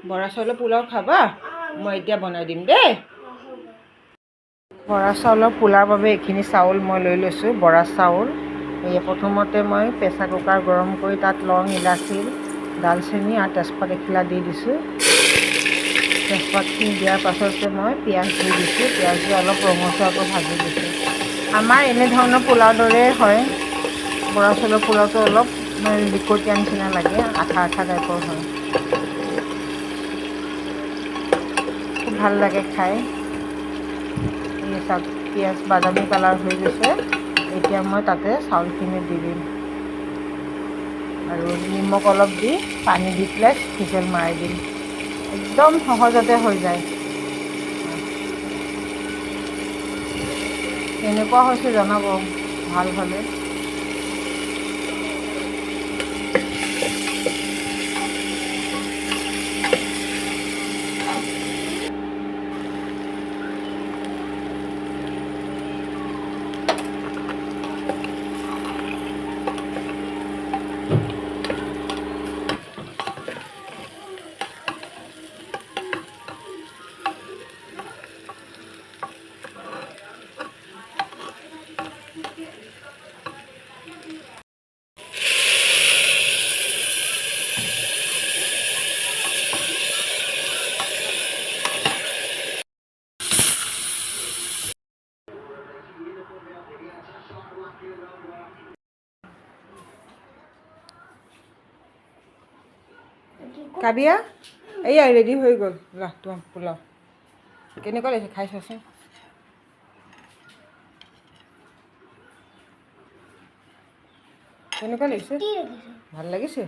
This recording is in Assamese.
বৰা চাউলৰ পোলাও খাবা মই এতিয়া বনাই দিম দেই বৰা চাউলৰ পোলাৰ বাবে এইখিনি চাউল মই লৈ লৈছোঁ বৰা চাউল প্ৰথমতে মই প্ৰেছাৰ কুকাৰ গৰম কৰি তাত লং ইলাচি দালচেনি আৰু তেজপাত এখিলা দি দিছোঁ তেজপাতখিনি দিয়াৰ পাছতে মই পিঁয়াজ দি দিছোঁ পিঁয়াজ দি অলপ ৰঙচুৱাকৈ ভাজি দিছোঁ আমাৰ এনেধৰণৰ পোলাও দৰে হয় বৰা চাউলৰ পোলাওটো অলপ লিকটীয়া নিচিনা লাগে আঠা আঠা টাইপৰ হয় খুব ভাল লাগে খাই চাওক পিঁয়াজ বাদামী কালাৰ হৈ গৈছে এতিয়া মই তাতে চাউলখিনি দি দিম আৰু নিমখ অলপ দি পানী দি পেলাই হুইচেল মাৰি দিম একদম সহজতে হৈ যায় কেনেকুৱা হৈছে জনাব ভাল হ'লে কাবিয়া এইয়া ৰেডি হৈ গ'ল লাহ তোমাৰ পোলাও কেনেকুৱা লাগিছে খাই চাচোন কেনেকুৱা লাগিছে ভাল লাগিছে